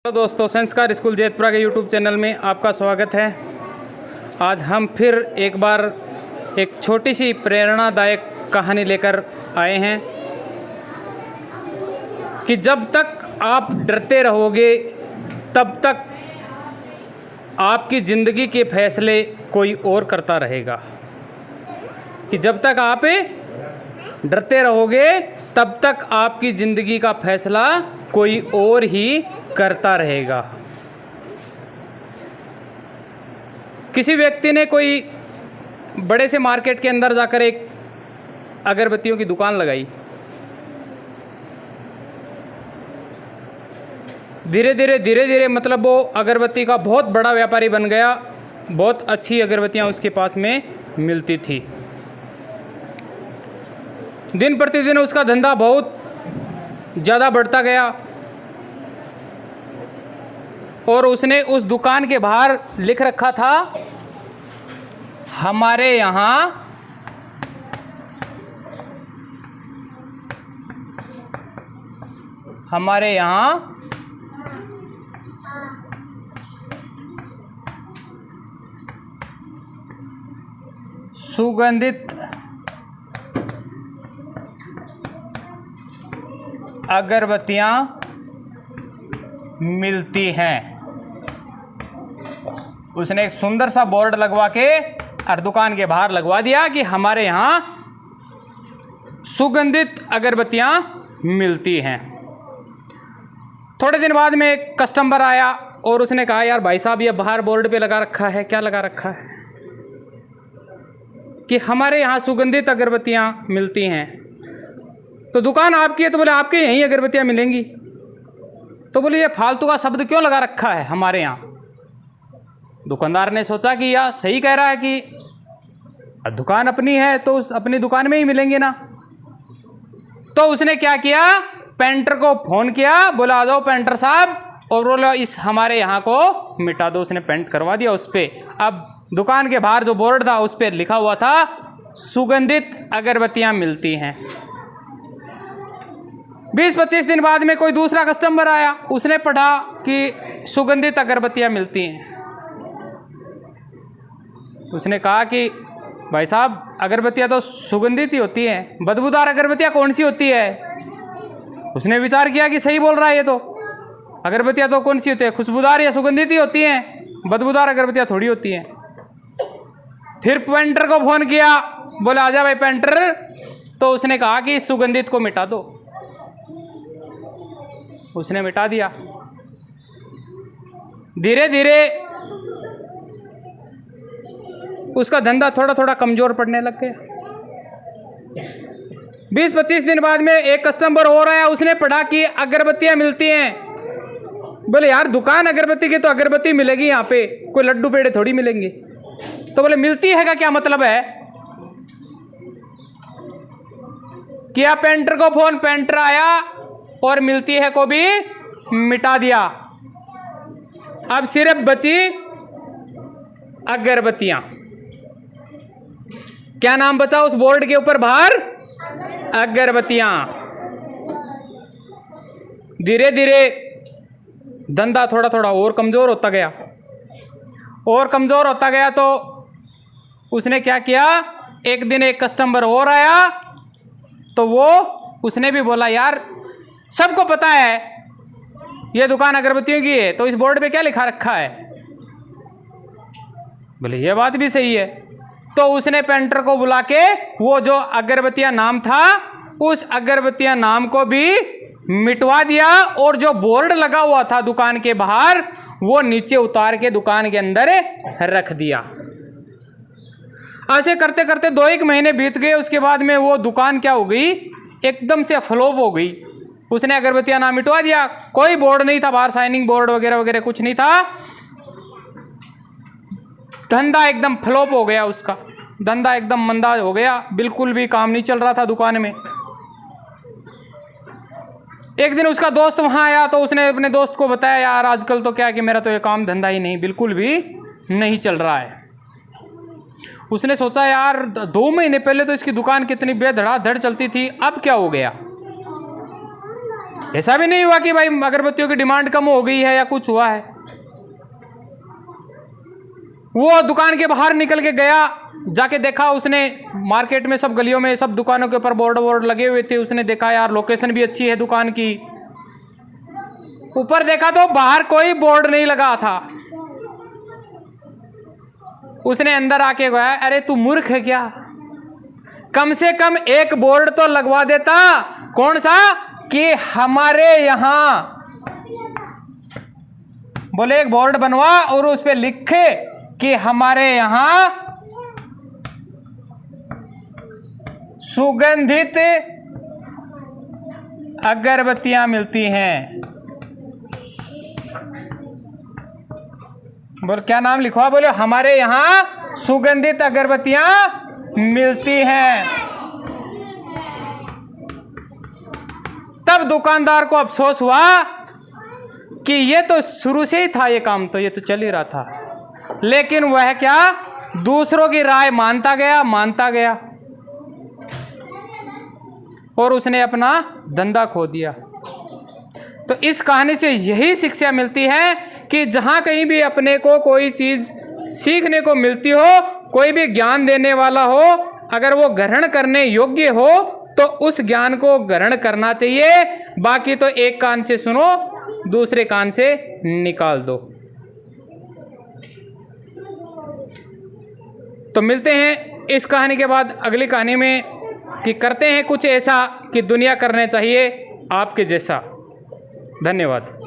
तो दोस्तों, संस्कार स्कूल जैतपुरा के यूट्यूब चैनल में आपका स्वागत है। आज हम फिर एक बार एक छोटी सी प्रेरणादायक कहानी लेकर आए हैं कि जब तक आप डरते रहोगे तब तक आपकी ज़िंदगी के फैसले कोई और करता रहेगा। कि जब तक आप डरते रहोगे तब तक आपकी ज़िंदगी का फैसला कोई और ही करता रहेगा। किसी व्यक्ति ने कोई बड़े से मार्केट के अंदर जाकर एक अगरबत्तियों की दुकान लगाई। धीरे धीरे मतलब वो अगरबत्ती का बहुत बड़ा व्यापारी बन गया। बहुत अच्छी अगरबत्तियां उसके पास में मिलती थी। दिन प्रतिदिन उसका धंधा बहुत ज़्यादा बढ़ता गया और उसने उस दुकान के बाहर लिख रखा था, हमारे यहाँ सुगंधित अगरबत्तियां मिलती हैं। उसने एक सुंदर सा बोर्ड लगवा के और दुकान के बाहर लगवा दिया कि हमारे यहाँ सुगंधित अगरबत्तियां मिलती हैं। थोड़े दिन बाद में एक कस्टमर आया और उसने कहा, यार भाई साहब, ये बाहर बोर्ड पे लगा रखा है, क्या लगा रखा है? कि हमारे यहाँ सुगंधित अगरबत्तियां मिलती हैं। तो दुकान आपकी है, तो बोले आपके यहीं अगरबत्तियां मिलेंगी। तो बोले ये फालतू का शब्द क्यों लगा रखा है हमारे यहाँ? दुकानदार ने सोचा कि यार सही कह रहा है कि दुकान अपनी है तो उस अपनी दुकान में ही मिलेंगे ना। तो उसने क्या किया, पेंटर को फ़ोन किया, बोला आ जाओ पेंटर साहब, और बोला इस हमारे यहाँ को मिटा दो। उसने पेंट करवा दिया उस पर। अब दुकान के बाहर जो बोर्ड था उस पर लिखा हुआ था, सुगंधित अगरबत्तियाँ मिलती हैं। 20-25 दिन बाद में कोई दूसरा कस्टमर आया, उसने पढ़ा कि सुगंधित अगरबत्तियाँ मिलती हैं। उसने कहा कि भाई साहब, अगरबत्तियाँ तो सुगंधित ही होती हैं, बदबूदार अगरबत्तियाँ कौन सी होती है? उसने विचार किया कि सही बोल रहा है ये तो। अगरबत्तियाँ तो कौन सी होती है, खुशबूदार या सुगंधित ही होती हैं, बदबूदार अगरबत्तियाँ थोड़ी होती हैं। फिर पेंटर को फ़ोन किया, बोला आजा भाई पेंटर। तो उसने कहा कि सुगंधित को मिटा दो। उसने मिटा दिया। धीरे धीरे उसका धंधा थोड़ा थोड़ा कमज़ोर पड़ने लग गया। 20-25 दिन बाद में एक कस्टमर और आया, उसने पढ़ा कि अगरबत्तियाँ मिलती हैं। बोले यार, दुकान अगरबत्ती की तो अगरबत्ती मिलेगी, यहाँ पे कोई लड्डू पेड़े थोड़ी मिलेंगे। तो बोले मिलती है का क्या मतलब है? किया पेंटर को फ़ोन, पेंटर आया और मिलती है को भी मिटा दिया। अब सिर्फ बची अगरबत्तियां। क्या नाम बचा उस बोर्ड के ऊपर बाहर? अगरबत्तियां। धीरे धीरे धंधा थोड़ा थोड़ा और कमज़ोर होता गया और कमज़ोर होता गया। तो उसने क्या किया, एक दिन एक कस्टमर और आया, तो उसने भी बोला, यार सबको पता है ये दुकान अगरबत्तियों की है, तो इस बोर्ड पे क्या लिखा रखा है? बोले ये बात भी सही है। तो उसने पेंटर को बुला के वो जो अगरबत्तियां नाम था, उस अगरबत्तियां नाम को भी मिटवा दिया और जो बोर्ड लगा हुआ था दुकान के बाहर, वो नीचे उतार के दुकान के अंदर रख दिया। ऐसे करते करते 2-1 महीने बीत गए। उसके बाद में वो दुकान क्या हो गई, एकदम से फ्लॉप हो गई। उसने अगरबत्तियां नाम मिटवा दिया, कोई बोर्ड नहीं था बाहर, साइनिंग बोर्ड वगैरह वगैरह कुछ नहीं था। धंधा एकदम फ्लॉप हो गया, उसका धंधा एकदम मंदा हो गया, बिल्कुल भी काम नहीं चल रहा था दुकान में। एक दिन उसका दोस्त वहां आया, तो उसने अपने दोस्त को बताया, यार आजकल तो क्या है कि मेरा तो ये काम धंधा ही नहीं, बिल्कुल भी नहीं चल रहा है। उसने सोचा यार 2 महीने पहले तो इसकी दुकान कितनी बेधड़ाधड़ चलती थी, अब क्या हो गया। ऐसा भी नहीं हुआ कि भाई अगरबत्तियों की डिमांड कम हो गई है या कुछ हुआ है। वो दुकान के बाहर निकल के गया, जाके देखा उसने मार्केट में सब गलियों में सब दुकानों के ऊपर बोर्ड लगे हुए थे। उसने देखा यार लोकेशन भी अच्छी है दुकान की। ऊपर देखा तो बाहर कोई बोर्ड नहीं लगा था। उसने अंदर आके कहा, अरे तू मूर्ख है क्या, कम से कम एक बोर्ड तो लगवा देता। कौन सा? कि हमारे यहां। बोले एक बोर्ड बनवा और उस पे लिखे कि हमारे यहां सुगंधित अगरबत्तियां मिलती हैं। बोल क्या नाम लिखवा? बोले हमारे यहां सुगंधित अगरबत्तियां मिलती हैं। तब दुकानदार को अफसोस हुआ कि ये तो शुरू से ही था, ये काम तो ये तो चल ही रहा था। लेकिन वह क्या, दूसरों की राय मानता गया और उसने अपना धंधा खो दिया। तो इस कहानी से यही शिक्षा मिलती है कि जहाँ कहीं भी अपने को कोई चीज़ सीखने को मिलती हो, कोई भी ज्ञान देने वाला हो, अगर वो ग्रहण करने योग्य हो तो उस ज्ञान को ग्रहण करना चाहिए। बाकी तो एक कान से सुनो, दूसरे कान से निकाल दो। तो मिलते हैं इस कहानी के बाद अगली कहानी में कि करते हैं कुछ ऐसा कि दुनिया करने चाहिए आपके जैसा। धन्यवाद।